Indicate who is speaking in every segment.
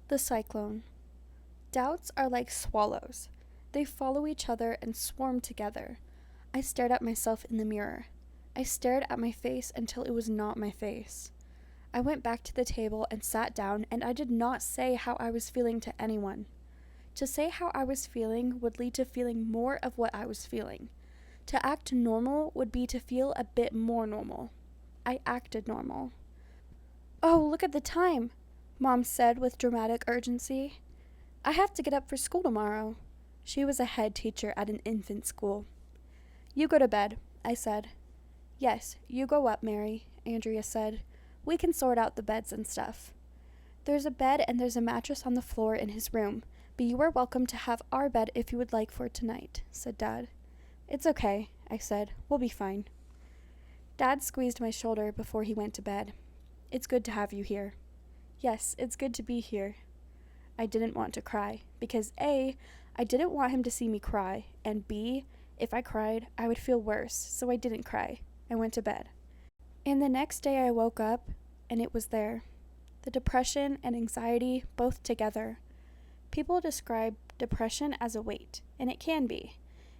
Speaker 1: The cyclone. Doubts are like swallows. They follow each other and swarm together. I stared at myself in the mirror. I stared at my face until it was not my face. I went back to the table and sat down, and I did not say how I was feeling to anyone. To say how I was feeling would lead to feeling more of what I was feeling. To act normal would be to feel a bit more normal. I acted normal. "Oh, look at the time," Mom said with dramatic urgency. "I have to get up for school tomorrow." She was a head teacher at an infant school. "You go to bed," I said. "Yes, you go up, Mary," Andrea said. "We can sort out the beds and stuff." "There's a bed and there's a mattress on the floor in his room, but you are welcome to have our bed if you would like for tonight," said Dad. "It's okay," I said. "We'll be fine." Dad squeezed my shoulder before he went to bed. "It's good to have you here." "Yes, it's good to be here." I didn't want to cry, because A, I didn't want him to see me cry, and B, if I cried, I would feel worse, so I didn't cry. I went to bed. And the next day I woke up, and it was there. The depression and anxiety both together. People describe depression as a weight, and it can be.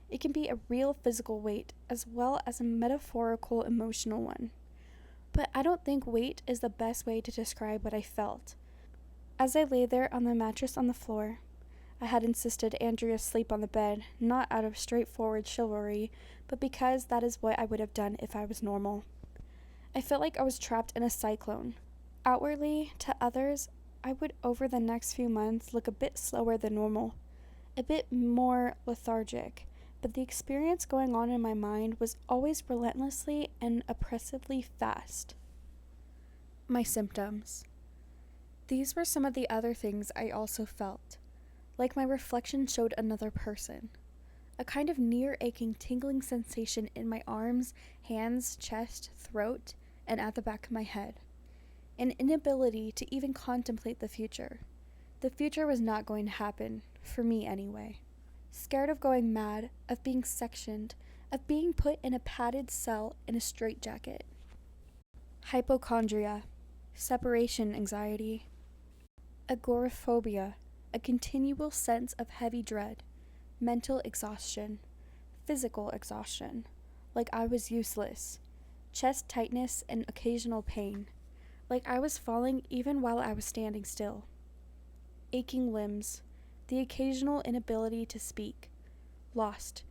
Speaker 1: It can be a real physical weight, as well as a metaphorical emotional one. But I don't think weight is the best way to describe what I felt. As I lay there on the mattress on the floor, I had insisted Andrea sleep on the bed, not out of straightforward chivalry, but because that is what I would have done if I was normal. I felt like I was trapped in a cyclone. Outwardly, to others, I would over the next few months look a bit slower than normal, a bit more lethargic, but the experience going on in my mind was always relentlessly and oppressively fast. My symptoms. These were some of the other things I also felt. Like my reflection showed another person. A kind of near aching tingling sensation in my arms, hands, chest, throat, and at the back of my head. An inability to even contemplate the future. The future was not going to happen, for me anyway. Scared of going mad, of being sectioned, of being put in a padded cell in a straitjacket. Hypochondria. Separation anxiety. Agoraphobia, a continual sense of heavy dread. Mental exhaustion. Physical exhaustion, like I was useless. Chest tightness and occasional pain, like I was falling even while I was standing still. Aching limbs, the occasional inability to speak. Lost,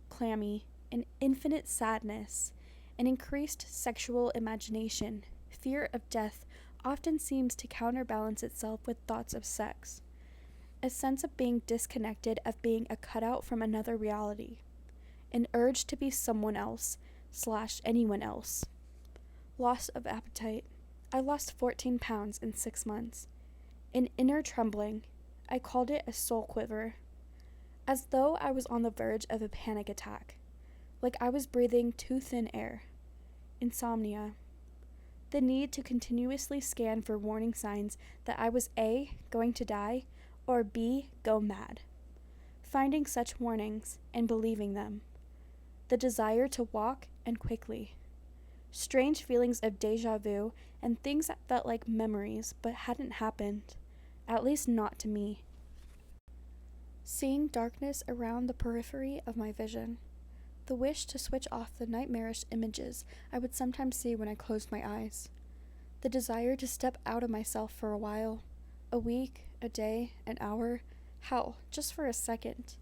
Speaker 1: clammy, an infinite sadness, an increased sexual imagination. Fear of death often seems to counterbalance itself with thoughts of sex. A sense of being disconnected, of being a cutout from another reality. An urge to be someone else / anyone else. Loss of appetite. I lost 14 pounds in 6 months. An inner trembling. I called it a soul quiver. As though I was on the verge of a panic attack. Like I was breathing too thin air. Insomnia. The need to continuously scan for warning signs that I was A, going to die, or B, go mad. Finding such warnings and believing them. The desire to walk and quickly. Strange feelings of deja vu and things that felt like memories but hadn't happened, at least not to me. Seeing darkness around the periphery of my vision. The wish to switch off the nightmarish images I would sometimes see when I closed my eyes. The desire to step out of myself for a while. A week, a day, an hour, hell, just for a second.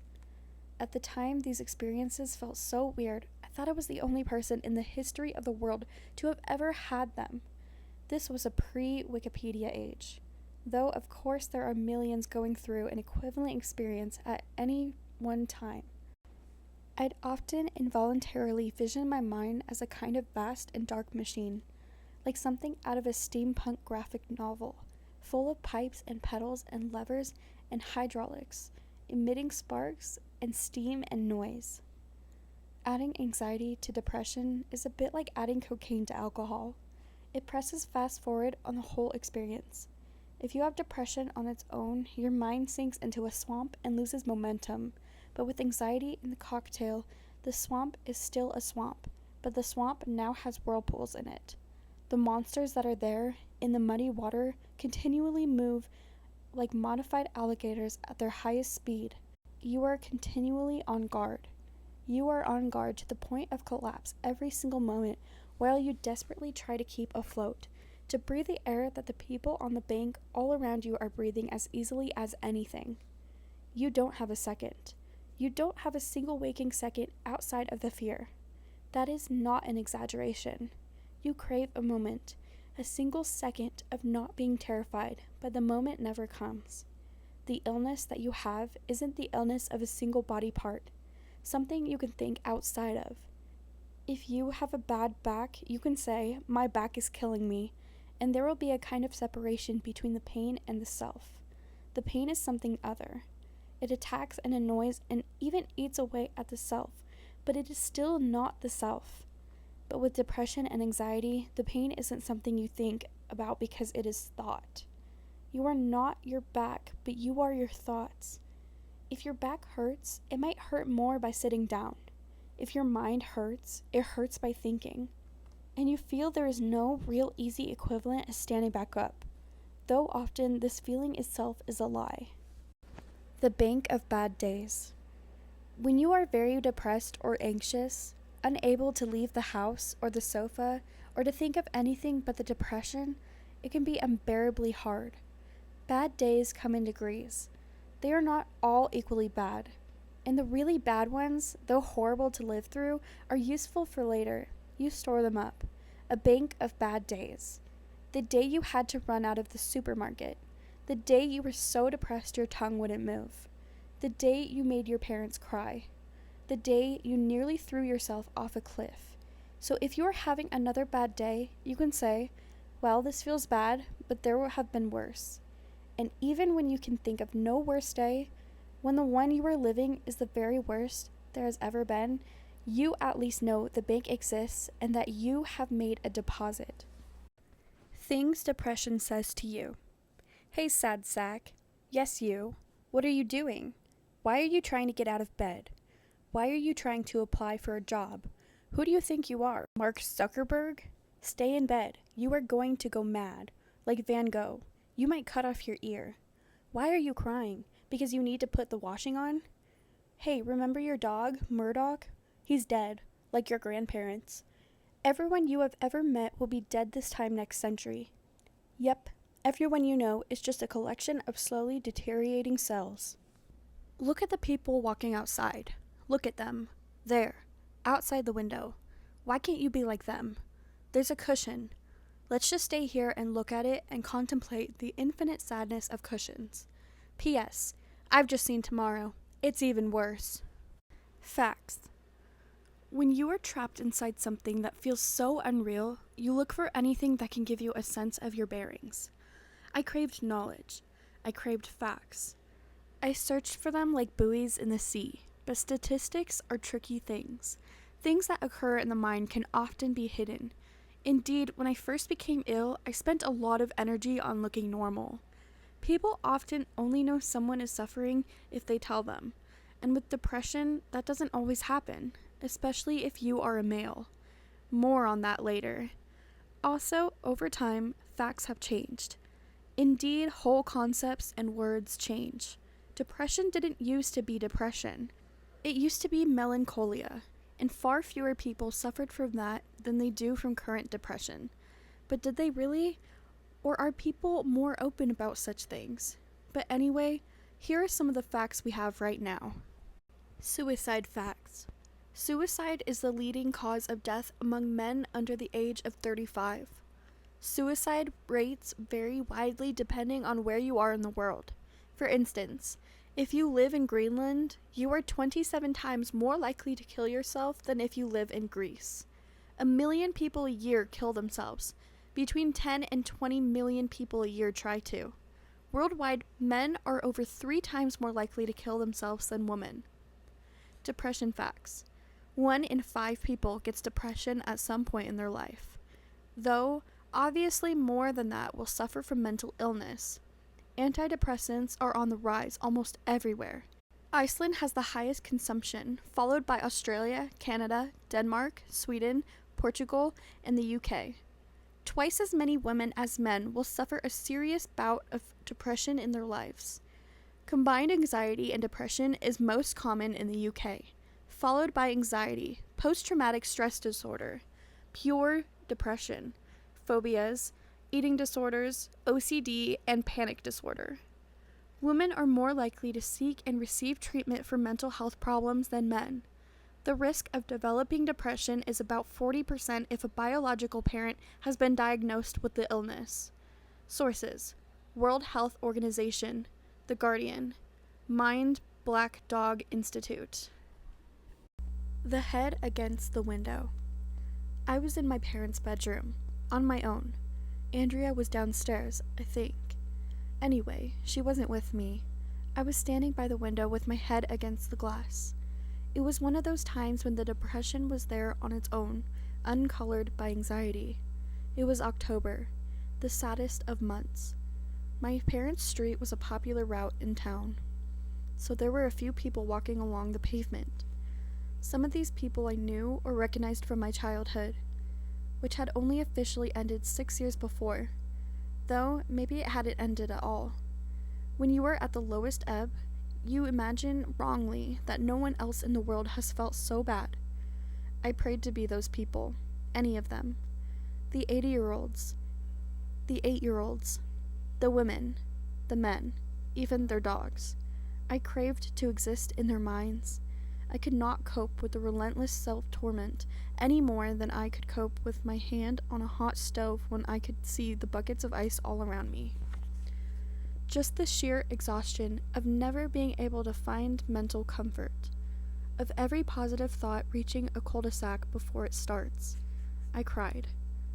Speaker 1: At the time these experiences felt so weird, I thought I was the only person in the history of the world to have ever had them. This was a pre-Wikipedia age, though of course there are millions going through an equivalent experience at any one time. I'd often involuntarily vision my mind as a kind of vast and dark machine, like something out of a steampunk graphic novel, full of pipes and pedals and levers and hydraulics, emitting sparks and steam and noise. Adding anxiety to depression is a bit like adding cocaine to alcohol. It presses fast forward on the whole experience. If you have depression on its own, your mind sinks into a swamp and loses momentum, but with anxiety in the cocktail, the swamp is still a swamp, but the swamp now has whirlpools in it. The monsters that are there, in the muddy water, continually move like modified alligators at their highest speed. You are continually on guard. You are on guard to the point of collapse every single moment while you desperately try to keep afloat, to breathe the air that the people on the bank all around you are breathing as easily as anything. You don't have a second. You don't have a single waking second outside of the fear. That is not an exaggeration. You crave a moment, a single second of not being terrified, but the moment never comes. The illness that you have isn't the illness of a single body part, something you can think outside of. If you have a bad back, you can say, "My back is killing me," and there will be a kind of separation between the pain and the self. The pain is something other. It attacks and annoys and even eats away at the self, but it is still not the self. But with depression and anxiety, the pain isn't something you think about because it is thought. You are not your back, but you are your thoughts. If your back hurts, it might hurt more by sitting down. If your mind hurts, it hurts by thinking. And you feel there is no real easy equivalent as standing back up, though often this feeling itself is a lie. The bank of bad days. When you are very depressed or anxious, unable to leave the house or the sofa or to think of anything but the depression, it can be unbearably hard. Bad days come in degrees. They are not all equally bad. And the really bad ones, though horrible to live through, are useful for later. You store them up. A bank of bad days. The day you had to run out of the supermarket. The day you were so depressed your tongue wouldn't move. The day you made your parents cry. The day you nearly threw yourself off a cliff. So if you are having another bad day, you can say, "Well, this feels bad, but there will have been worse." And even when you can think of no worse day, when the one you are living is the very worst there has ever been, you at least know the bank exists and that you have made a deposit. Things depression says to you. "Hey, sad sack. Yes, you. What are you doing? Why are you trying to get out of bed? Why are you trying to apply for a job? Who do you think you are, Mark Zuckerberg? Stay in bed. You are going to go mad. Like Van Gogh. You might cut off your ear. Why are you crying? Because you need to put the washing on? Hey, remember your dog, Murdoch? He's dead, like your grandparents. Everyone you have ever met will be dead this time next century. Yep, everyone you know is just a collection of slowly deteriorating cells." Look at the people walking outside. Look at them. There, outside the window. Why can't you be like them? There's a cushion. Let's just stay here and look at it and contemplate the infinite sadness of cushions. P.S. I've just seen Tomorrow. It's even worse. Facts. When you are trapped inside something that feels so unreal, you look for anything that can give you a sense of your bearings. I craved knowledge. I craved facts. I searched for them like buoys in the sea, but statistics are tricky things. Things that occur in the mind can often be hidden. Indeed, when I first became ill, I spent a lot of energy on looking normal. People often only know someone is suffering if they tell them, and with depression, that doesn't always happen, especially if you are a male. More on that later. Also, over time, facts have changed. Indeed, whole concepts and words change. Depression didn't used to be depression. It used to be melancholia, and far fewer people suffered from that than they do from current depression. But did they really? Or are people more open about such things? But anyway, here are some of the facts we have right now. Suicide facts. Suicide is the leading cause of death among men under the age of 35. Suicide rates vary widely depending on where you are in the world. For instance, if you live in Greenland, you are 27 times more likely to kill yourself than if you live in Greece. 1 million people a year kill themselves. Between 10 and 20 million people a year try to. Worldwide, men are over 3 times more likely to kill themselves than women. Depression facts. 1 in 5 people gets depression at some point in their life. Though, obviously more than that will suffer from mental illness. Antidepressants are on the rise almost everywhere. Iceland has the highest consumption, followed by Australia, Canada, Denmark, Sweden, Portugal, and the UK. Twice as many women as men will suffer a serious bout of depression in their lives. Combined anxiety and depression is most common in the UK, followed by anxiety, post-traumatic stress disorder, pure depression, phobias, eating disorders, OCD, and panic disorder. Women are more likely to seek and receive treatment for mental health problems than men. The risk of developing depression is about 40% if a biological parent has been diagnosed with the illness. Sources: World Health Organization, The Guardian, Mind Black Dog Institute. The head against the window. I was in my parents' bedroom, on my own. Andrea was downstairs, I think. Anyway, she wasn't with me. I was standing by the window with my head against the glass. It was one of those times when the depression was there on its own, uncolored by anxiety. It was October, the saddest of months. My parents' street was a popular route in town, so there were a few people walking along the pavement. Some of these people I knew or recognized from my childhood, which had only officially ended 6 years before, though maybe it hadn't ended at all. When you are at the lowest ebb, you imagine wrongly that no one else in the world has felt so bad. I prayed to be those people, any of them. The 80-year-olds, the 8-year-olds, the women, the men, even their dogs. I craved to exist in their minds. I could not cope with the relentless self-torment any more than I could cope with my hand on a hot stove when I could see the buckets of ice all around me. Just the sheer exhaustion of never being able to find mental comfort, of every positive thought reaching a cul-de-sac before it starts. I cried.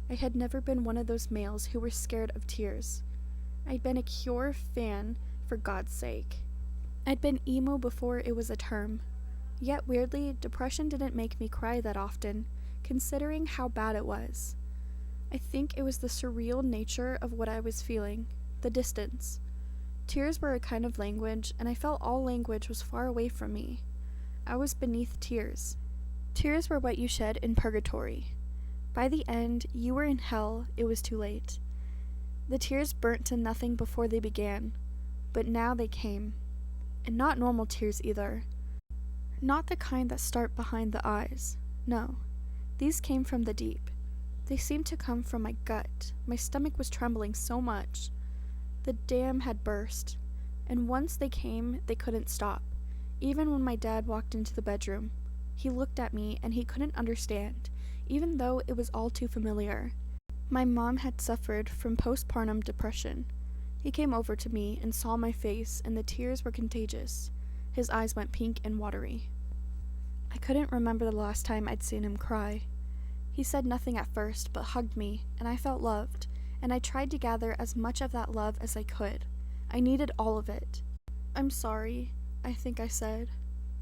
Speaker 1: I had never been one of those males who were scared of tears. I'd been a Cure fan, for God's sake. I'd been emo before it was a term. Yet weirdly, depression didn't make me cry that often, considering how bad it was. I think it was the surreal nature of what I was feeling, the distance. Tears were a kind of language, and I felt all language was far away from me. I was beneath tears. Tears were what you shed in purgatory. By the end, you were in hell, it was too late. The tears burnt to nothing before they began, but now they came. And not normal tears either. Not the kind that start behind the eyes. No. These came from the deep. They seemed to come from my gut. My stomach was trembling so much. The dam had burst, and once they came, they couldn't stop. Even when my dad walked into the bedroom, he looked at me and he couldn't understand, even though it was all too familiar. My mom had suffered from postpartum depression. He came over to me and saw my face, and the tears were contagious. His eyes went pink and watery. I couldn't remember the last time I'd seen him cry. He said nothing at first, but hugged me, and I felt loved, and I tried to gather as much of that love as I could. I needed all of it. "I'm sorry," I think I said.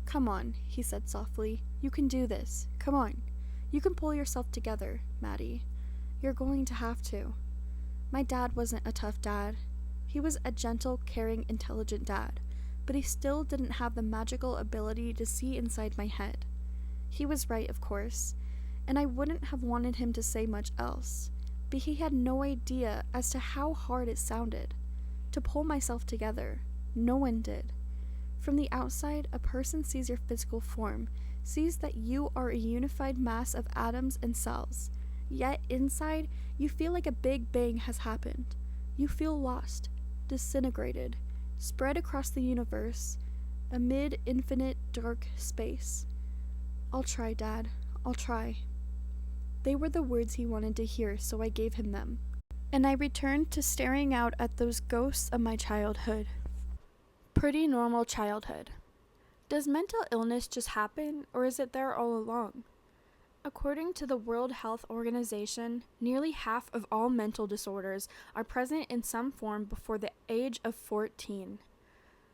Speaker 1: "Come on," he said softly. "You can do this. Come on. You can pull yourself together, Maddie. You're going to have to." My dad wasn't a tough dad. He was a gentle, caring, intelligent dad, but he still didn't have the magical ability to see inside my head. He was right, of course, and I wouldn't have wanted him to say much else, but he had no idea as to how hard it sounded. To pull myself together. No one did. From the outside, a person sees your physical form, sees that you are a unified mass of atoms and cells. Yet inside, you feel like a big bang has happened. You feel lost, disintegrated, spread across the universe, amid infinite dark space. "I'll try, Dad. I'll try." They were the words he wanted to hear, so I gave him them. And I returned to staring out at those ghosts of my childhood. Pretty normal childhood. Does mental illness just happen, or is it there all along? According to the World Health Organization, nearly half of all mental disorders are present in some form before the age of 14.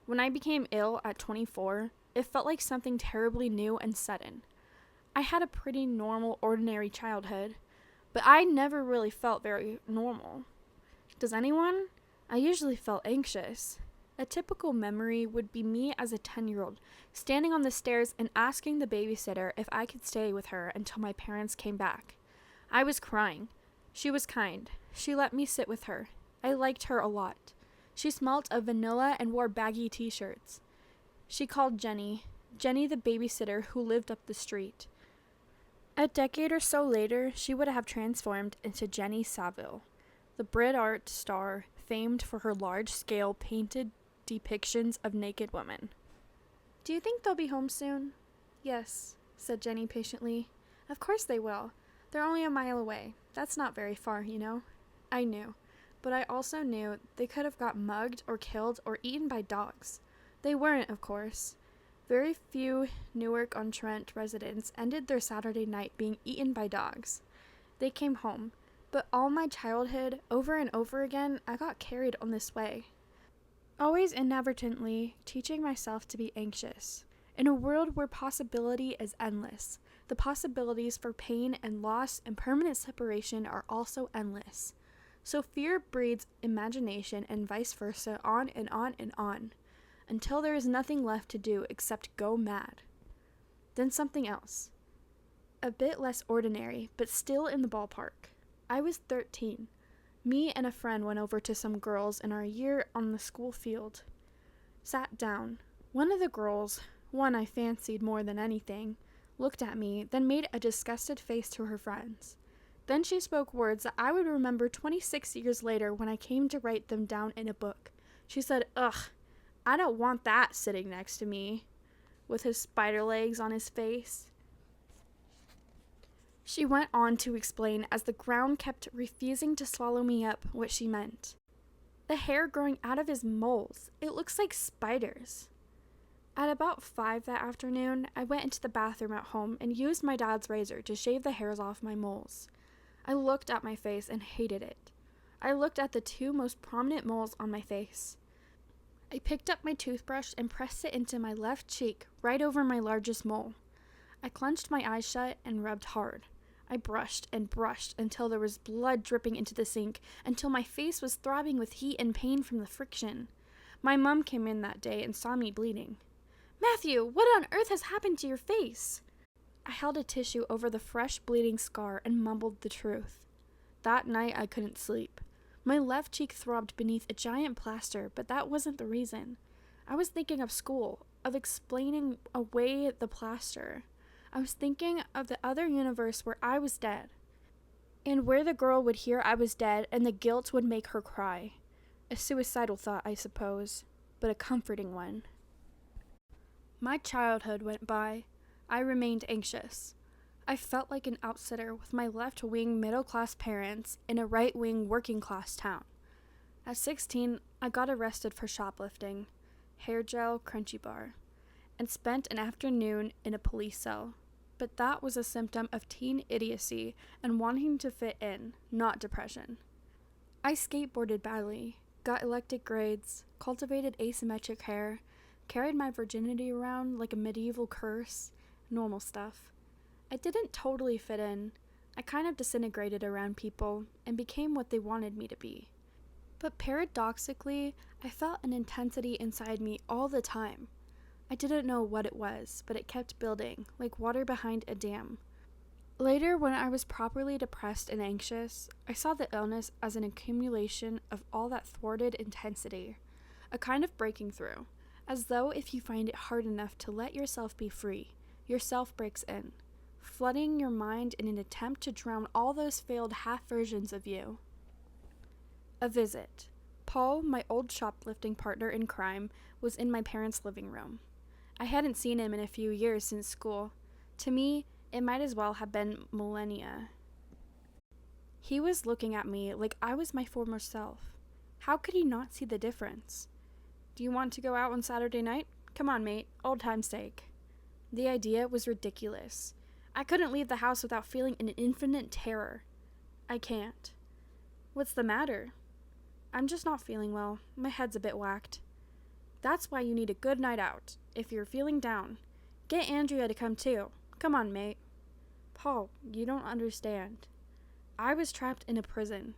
Speaker 1: When I became ill at 24, it felt like something terribly new and sudden. I had a pretty normal, ordinary childhood, but I never really felt very normal. Does anyone? I usually felt anxious. A typical memory would be me as a 10-year-old, standing on the stairs and asking the babysitter if I could stay with her until my parents came back. I was crying. She was kind. She let me sit with her. I liked her a lot. She smelt of vanilla and wore baggy t-shirts. She called Jenny the babysitter who lived up the street. A decade or so later, she would have transformed into Jenny Saville, the Brit art star famed for her large-scale painted depictions of naked women. "Do you think they'll be home soon?" "Yes," said Jenny patiently. "Of course they will. They're only a mile away. That's not very far, you know." I knew, but I also knew they could have got mugged or killed or eaten by dogs. They weren't, of course. Very few Newark-on-Trent residents ended their Saturday night being eaten by dogs. They came home, but all my childhood, over and over again, I got carried on this way. Always inadvertently teaching myself to be anxious. In a world where possibility is endless, the possibilities for pain and loss and permanent separation are also endless. So fear breeds imagination and vice versa, on and on and on, until there is nothing left to do except go mad. Then something else. A bit less ordinary, but still in the ballpark. I was 13. Me and a friend went over to some girls in our year on the school field. Sat down. One of the girls, one I fancied more than anything, looked at me, then made a disgusted face to her friends. Then she spoke words that I would remember 26 years later when I came to write them down in a book. She said, "Ugh, I don't want that sitting next to me," with his spider legs on his face. She went on to explain as the ground kept refusing to swallow me up what she meant. "The hair growing out of his moles. It looks like spiders." At about 5 that afternoon, I went into the bathroom at home and used my dad's razor to shave the hairs off my moles. I looked at my face and hated it. I looked at the two most prominent moles on my face. I picked up my toothbrush and pressed it into my left cheek, right over my largest mole. I clenched my eyes shut and rubbed hard. I brushed and brushed until there was blood dripping into the sink, until my face was throbbing with heat and pain from the friction. My mom came in that day and saw me bleeding. "Matthew, what on earth has happened to your face?" I held a tissue over the fresh bleeding scar and mumbled the truth. That night I couldn't sleep. My left cheek throbbed beneath a giant plaster, but that wasn't the reason. I was thinking of school, of explaining away the plaster. I was thinking of the other universe where I was dead, and where the girl would hear I was dead and the guilt would make her cry. A suicidal thought, I suppose, but a comforting one. My childhood went by. I remained anxious. I felt like an outsider with my left-wing middle-class parents in a right-wing working-class town. At 16, I got arrested for shoplifting, hair gel, Crunchy Bar, and spent an afternoon in a police cell. But that was a symptom of teen idiocy and wanting to fit in, not depression. I skateboarded badly, got elected grades, cultivated asymmetric hair, carried my virginity around like a medieval curse, normal stuff. I didn't totally fit in. I kind of disintegrated around people and became what they wanted me to be. But paradoxically, I felt an intensity inside me all the time. I didn't know what it was, but it kept building, like water behind a dam. Later, when I was properly depressed and anxious, I saw the illness as an accumulation of all that thwarted intensity, a kind of breaking through, as though if you find it hard enough to let yourself be free, yourself breaks in, flooding your mind in an attempt to drown all those failed half versions of you. A visit. Paul, my old shoplifting partner in crime, was in my parents' living room. I hadn't seen him in a few years since school. To me, it might as well have been millennia. He was looking at me like I was my former self. How could he not see the difference? "Do you want to go out on Saturday night? Come on, mate, old time's sake." The idea was ridiculous. I couldn't leave the house without feeling an infinite terror. I can't. "What's the matter?" "I'm just not feeling well. My head's a bit whacked." "That's why you need a good night out, if you're feeling down. Get Andrea to come too. Come on, mate." "Paul, you don't understand. I was trapped in a prison."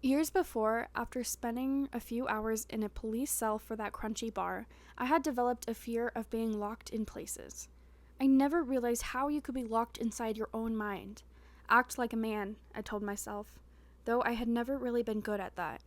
Speaker 1: Years before, after spending a few hours in a police cell for that Crunchy Bar, I had developed a fear of being locked in places. I never realized how you could be locked inside your own mind. Act like a man, I told myself, though I had never really been good at that.